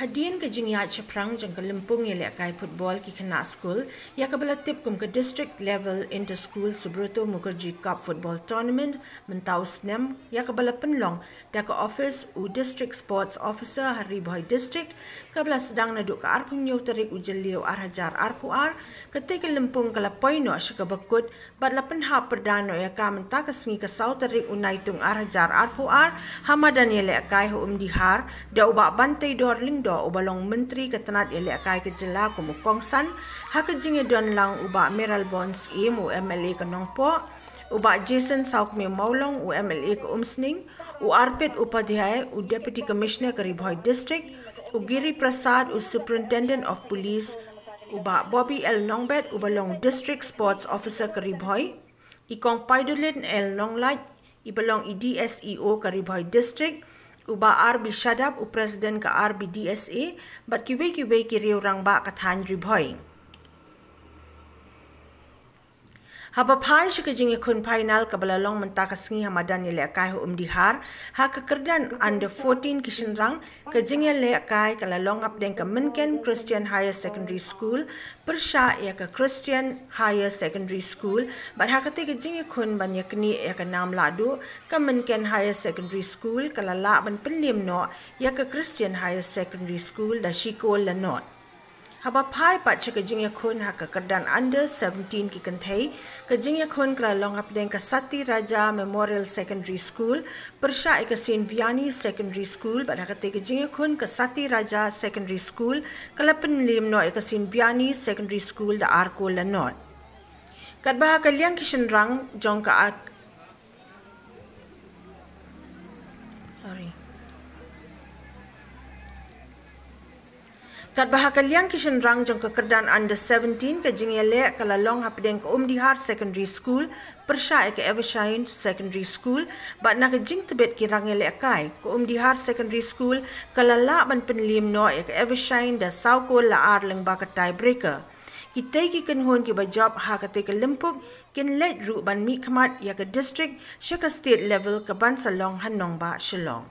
Hadian ke jingya ceprang jang ke lempung yang lekai football ki kena school ya ke belatip kum ke district level inter school Subroto Mukherjee Cup football tournament mentau snem ya ke bala penlong da ke office u district sports officer Hari Boy district ke bala sedang naduk ke arpung nyau terik ujel liu arhajar arpuar ketika lempung ke lapoino syaka bekut bat lapen hap perdano ya ka menta ke sengi ke sau terik unaitung arhajar arpuar hamadan ya lekai hu dihar da ubak bantai dor lingdo ubalong menteri ketenat elek kai kejela kumukongsan hak jinge don lang uba Meral Bonds mu MLA ke Nongpo uba Jason Saukme Maulong MLA ke Umsning Arpit Upadhyay Deputy Commissioner ke Ribhoy District Giri Prasad Superintendent of Police uba Bobby L Nongbet ubalong District Sports Officer ke Ribhoy Ikong Paidulin L Nonglaj ibalong DSEO ke Ribhoy District uba RB Shadab Presiden ke RB DSA bat kiwe kiri orang ba kathan Ribhoy. Habapai syaka jingi kun final ke belalong mentaka sengi hamadan yang lekai dihar ha kekerdan under 14 kishenrang ke jingi lekai ke lalong apdeng ke Menken Christian Higher Secondary School persya ya ke Christian Higher Secondary School bat ha kete ke jingi kun banyak ni ya ke nam ladu ke Menken Higher Secondary School ke lalak ban penlim no ya ke Christian Higher Secondary School da Shikol Lanot. Habapai pat syaka jingya kun hak kekerdan under 17 ki kentai ke jingya kun ke lalong apdeng ke Sati Raja Memorial Secondary School persya ke Saint Vianney Secondary School bat hak ke jingya kun ke Sati Raja Secondary School ke lapen lim no ke Saint Vianney Secondary School da Arko Lanot. Kat bah kaliang kishenrang jong ka Kat bahakaliang kishenrang jong kekerdan under 17 ke jingyele ke lalong hapdeng ke Dihar Secondary School persya ke Evershine Secondary School bat nak jing tebet kirang ele kai ke Dihar Secondary School ke lalak ban penlim no ke Evershine da sauko laar leng ba ke tiebreaker kita ki kenhon ki bajab ha kate ke lempuk kin let ru ban mi khamat ya ke district syaka state level ke ban salong hanong ba Shillong.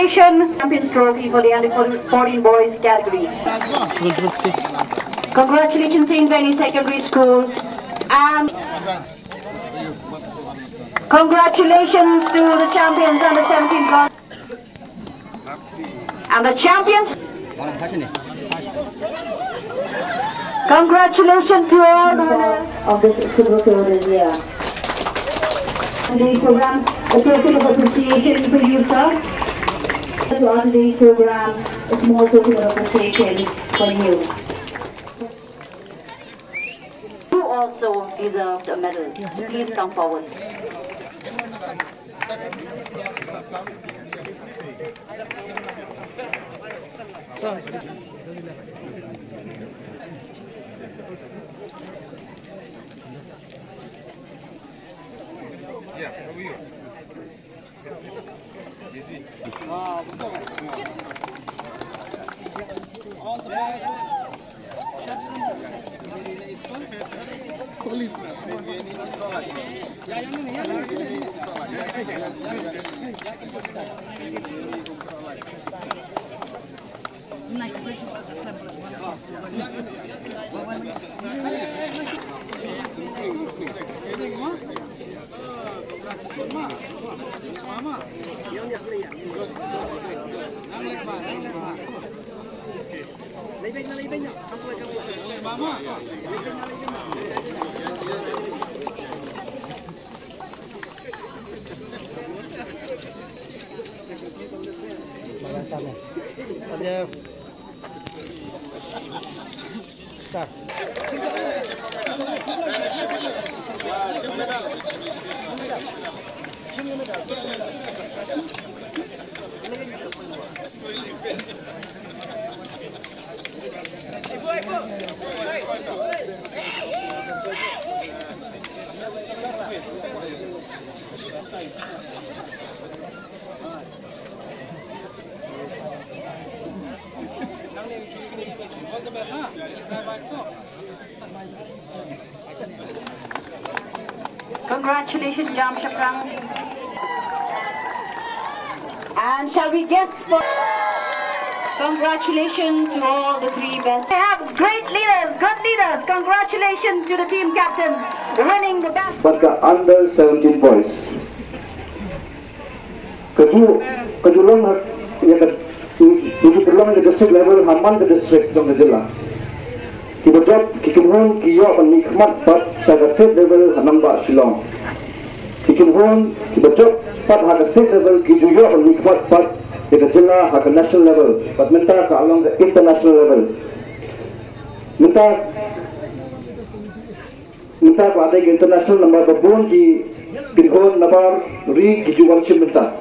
Congratulations, Champions Trophy for the under-14 boys category. Congratulations, St. Benny Secondary School, and congratulations to the champions under-17 girls and the champions. Congratulations to all the winners of this Subrata this year. Today's program, a token of appreciation for you, sir. To our today's program, a small token of appreciation for you. You also deserved a medal. So please come forward. Yeah, how are you? Busy. All the best. Mama, Congratulations, Jam Shaprang. And shall we guess for... Congratulations to all the three best. They have great leaders, good leaders. Congratulations to the team captain winning the best. But the under 17 boys. Kaju long the district level, Haman the district from the Jilla. Kiba job, Kikinhon, Kiyo, and Nikmat, but Saga state level, Hanamba, Shillong. Kikinhon, Kiba job, but Haga state level, Kijuyo, and Nikmat, but the Jilla, Haga national level, but Minta along the international level. Minta Padek international number, but Boon Ki, Kinhon, Nabar, Re, Kijuan Minta.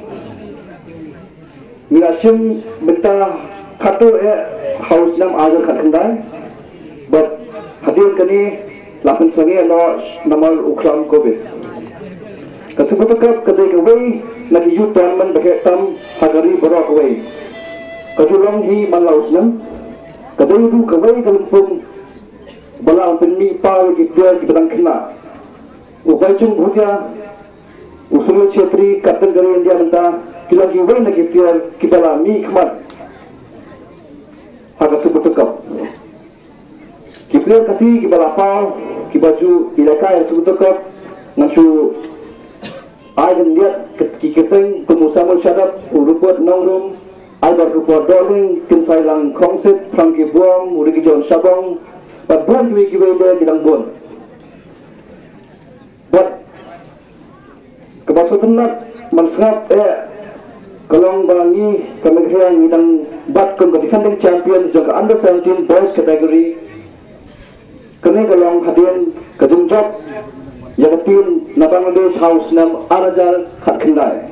Mirashim Minta Kato house nam Ajar Khatandai. But hadir kani lapan sangi ano namal ukram COVID. Kasubutukap kadai kawai lagi youth tournament bagai tam hagari borok kawai. Kajulong hi malaus nam kadai du kawai kalumpung bala penmi pau di pier di batang kena. Ukai cung bhutia usul chetri kapten gari India menta kila kawai lagi pier kibala mi khmat. Hagasubutukap. Kipler kasih kibalapau kibaju ilaka yang sebutkan ngancu ayan lihat kikiteng kemusamun syadap uruput nongrum albar kepuat doling kinsailang kongsit prangki buang urigi jon sabong but buang kiwi kiwi dia kidang buang but kebasutan nak mansngap kalong bangi kemegrian midang bat kum ke defending champion juga under 17 boys category. Kami kalong hadian kejungjab yang tim na Bangladesh House nam Arajar Khatkindai.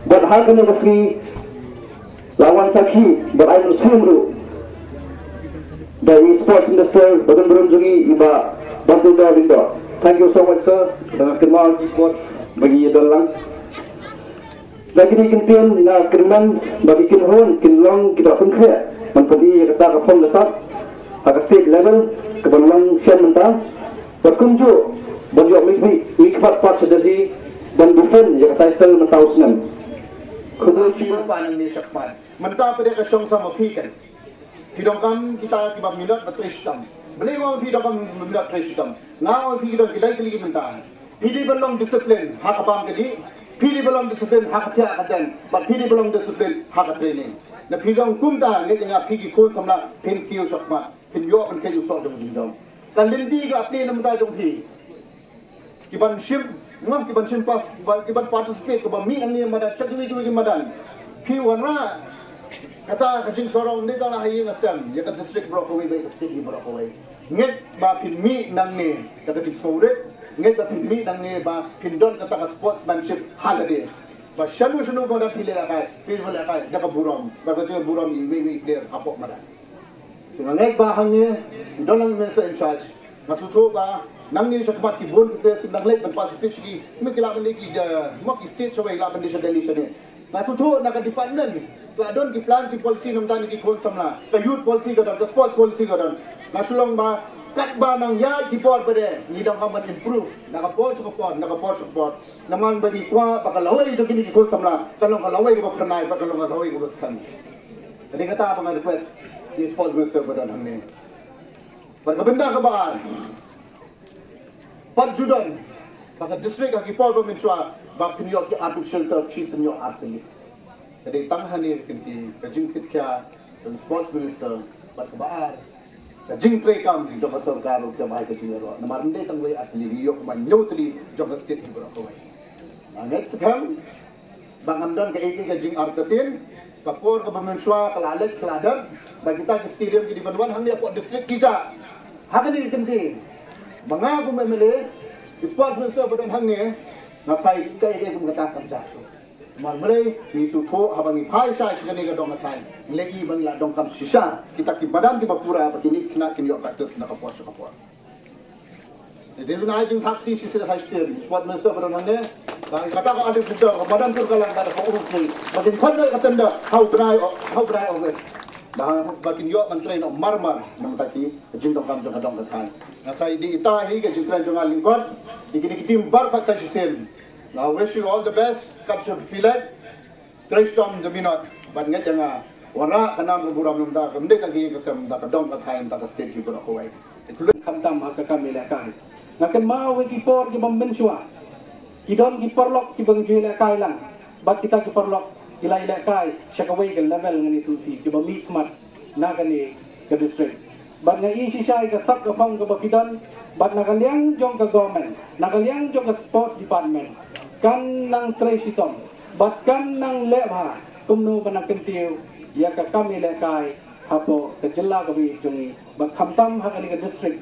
But hal kami kasih lawan sakhi but I will sumru dari sports industry bagan berunjungi iba bantu lindo. Thank you so much sir. Dengan kenal sport bagi dalang. Lagi ni kintian na kirman bagi kinhon kinlong kita pun kaya manpadi kata kapong lesat agak state level kebenaran sian mentah berkunjung banyak mikmat part sedari dan defend yang title mentausnan Kita panang ni syakman. Mentah pada kesong sama pikan. Hidongkam kita tiba minat bertristam. Beli orang hidongkam minat tristam. Ngau hidong kita lagi mentah. Hidi belum disiplin hak abang kedi. Hidi belum disiplin hak tiak katan. But hidi belum disiplin hak training. Na hidong kumta ngai tengah pigi kon samla pin kiu syakman. Pin yo pin kiu sok dong hidong. Kan linti ke apni namta jong hi. Kiban ship ngam kiban ship pas kiban participate ke bami ang ni madan chakwi ki madan. Pi wanra kata kajing sorong ni tala hayi ngasam ya ka district Brockway by state Brockway. Nget ba pin mi nang ni kata tik sore nget ba pin mi nang ni ba pin don kata ka sportsmanship holiday. Ba shanu ba da pile akai pil wala akai da ka buram ba ka buram i we player apok madan. Nget ba hang ni don ang mensa in charge. Masuto ba nang ni syakmat ki bon players ki nang lek ban positive ki mi kila ban ki mak state so ba laban di sa Delhi ni masuto na ka department la don ki plan ki policy nam tan ki kon samla ka youth policy ka don ka sports policy ka don masulong ba kat ba nang ya ki por pare ni dang ka man improve na ka por support naman ba ni kwa bakalaway jo kini ki kon samla kalong kalaway ko ba pranay ba kalong kalaway ko ba skan jadi kata apa request di sports minister ba don hamne berkebenda ka ba Judan, baka district aki Paul Baminswa, baka pinyo ki artificial turf cheese nyo artili. Jadi tanghan ni kinti kajing kitya, yung sports minister, baka baar, kajing trekam jong ka sarkar ug jabay kajing ro. Namarinde tang way artili niyo kumanyo tili jong ka state ibro ko way. Angat sakam, bangamdan ka iki kajing artatin, kapor ka Baminswa kalalet kaladag, bagi kita ke stadium ki di Banwan hang ni apo district kita. Hakan ni kinti. Mga kumemele, sports minister badan hangnya, ngapai kaya kum kata kerja. Malmere ni supo habang ipai sa sekali ka dong ngatai. Lagi bang la dong kam sisa, kita ki badan ki bapura begini kena kinyo practice na kapor sa kapor. Jadi na ajeng hak ki sisa sa sports minister badan hangnya, kata ko ada budak badan tur kalang ada ko urus. Bagin kon ka tanda how dry over. Dah bakin yo man train marmar nang taki jing dong kam jong dong kai na sai di itahi ke jing train jong lingkot ikini tim bar fa sa sen now wish you all the best capture filet Tristom the minot ban ngat janga wara kana buram num da kamde ka gi kasam da ka dong ka thain da ka state ki bro ko wai ikulu kam tam ha ka kamile kai ngakan ma we ki por ki bam benchwa ki don ki porlok ki bang jile kai lang bat kita ki porlok kilai kai syakawai ke level ngani tuti ki bami khmat na kani ke district bat ngai si sai ka sak ka phong ka bakidan bat na kaliang jong ka government na kaliang jong ka sports department kan nang tresitom bat kan nang lebha kumno banang kentiu ya ka kami le kai hapo ke jilla ka bi jongi bat khamtam ha kani ka district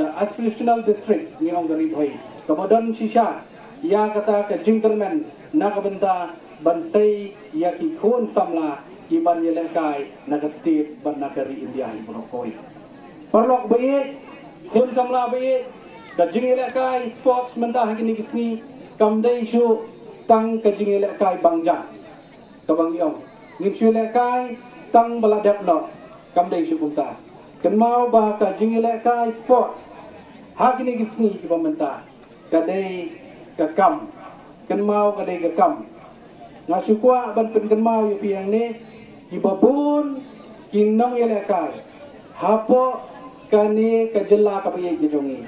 the aspirational district ni ong gari hoi kemudian sisa ya kata ke jingkerman na ka benta bansai ya ki khon samla ki ban yele kai naga state ban nagari India Brokoi parlok bae khon samla bae ka jing yele kai sports menda hagini kisni kamdai shu tang ka jing yele kai bangja ka bang yong ngin shu yele kai tang baladap no kamdai shu punta kan mau ba ka jing yele kai sports hagini kisni ki bamenta ka dei ka kam kan mau ka dei ka kam ngasukwa ban pengemau yu piang ni kibabun kinong yelekai hapo kani kajela kapai jongi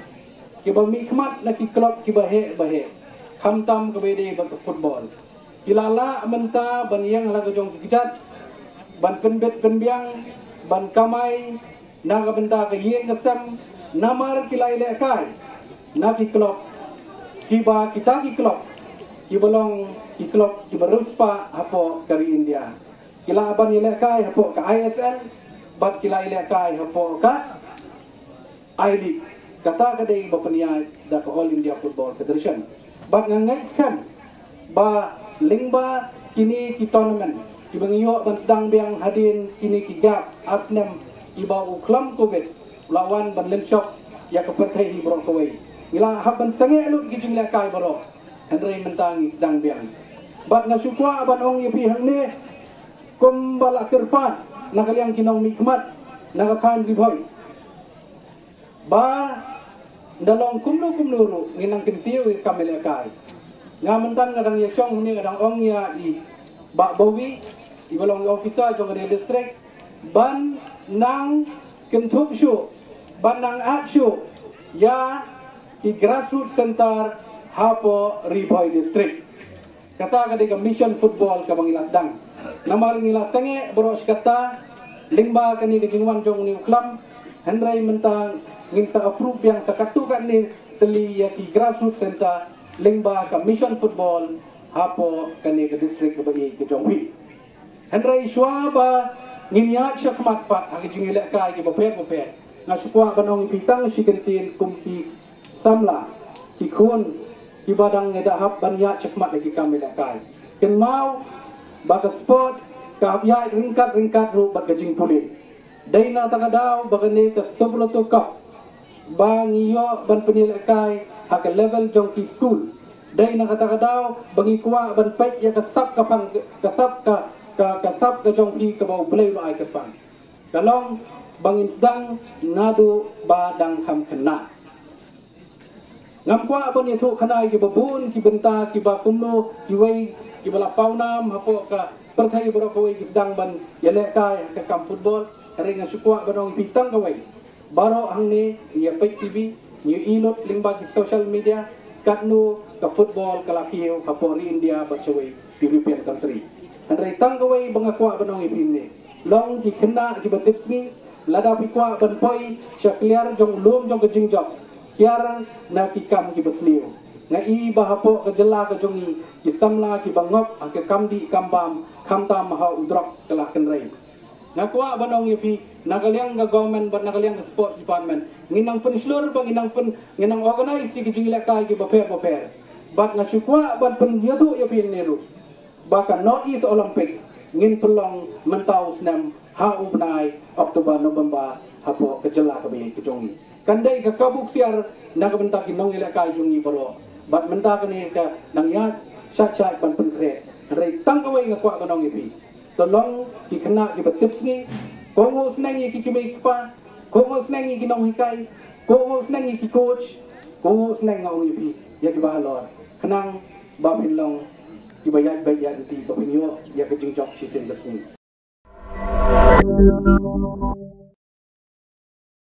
kibami khmat na ki klub kibahe bahe khamtam kabede ban football kilala menta ban yang la jong kijat ban penbet penbiang ban kamai na ka benta ka yeng kasam namar kilai lekai na ki klub kiba kita ki klub kibalong iklok kibaruspa hapo kari India kila aban ilekai hapo ka ISL bat kila ilekai hapo ka I-League kata kadai bapania da ka All India Football Federation bat ngangai skam ba lingba kini ki tournament kibangyo ban sedang biang hadin kini ki gap Arsenal iba uklam covid lawan ban lenchok ya ka perthai Brokaway ila haban sange alut ki jinglekai baro Henry mentangi sedang biang bat nga syukwa aban ong ipihang ni kumbala kirpan nakaliang kinong mikmat nakakan liboy ba dalong kumno nginang kintiyo kamelekai nga mentan ngadang yasyong ni ngadang ong ya i Bak bawi ibalong officer jong di district ban nang kentup syu ban nang at syu ya ki grassroots center hapo Riboy district kata kadang mission football ka bangilas dang namar ngilas sange boros kata lingba kani di jingwan jong ni club hendrai mentang ngin sa approve yang sakatu kan ni teli ya ki grassroots center lingba ka mission football hapo kani ke district bagi ke jongwi hendrai shwa ba nginya chakmat pat agi jingile kai ki boper na sukwa banong ipitang sikentin kumki samla ki khun ki badang ngeda hap banya chakmat lagi kami kai ken mau baga sports ka ya ringkat ru bag jing pulin daina takadaw bagane ka sobloto cup bang iyo ban penilai hak level jongki school dai nakatadaw bangi kuwa ban pek ya kasap kapang kasap ka jongki ka bau play lo ai kapang kalong bangin sedang nadu badang ham kena ngam kwa ban itu kena ki babun ki benta ki ba kumno ki wei ki bala paunam hapo ka perthai bro ko wei ki sedang ban yele kai ka kam football ring sukwa banong pitang ka wei baro hang ni ya pek TV ni ilot lingba ki social media katno ka football kalakio kapori India bachaway European country andai tanggaway bangakwa banong ipinne long ki kena ki batips ni lada pikwa ban poi syakliar jong lum jong kejingjok kiar na ki kam ki basliu na i bahapo ka jela ka jongi ki samla ki bangop ke kamdi kambam kamtam ha udrox kala kenrai nakwa banong ipi nakaliang ga government ban nakaliang ga sports department nginang pen seluruh bang nginang organize ki jingila kai ki boper bat na syukwa ban pen yatu ipi neru bahkan North East Olympic ngin pelong mentau senam ha ubnai Oktober November hapo kejela ka bi kejongi kandai ka kabuk siar naga bentak nong ila kai jungi baro bat mentak ni ka nang ya chat ban pen kre rei tangkawai ngakwa banong ipi tolong ki kena ki tips ni kongo senangi ki kimei pa kongo senangi ki nong hikai kongo senangi ki coach kongo senang ngau ipi ya ki bahalor kenang ba pinlong ki bayat ti ba pinyo ya ki jingjok si sen dasni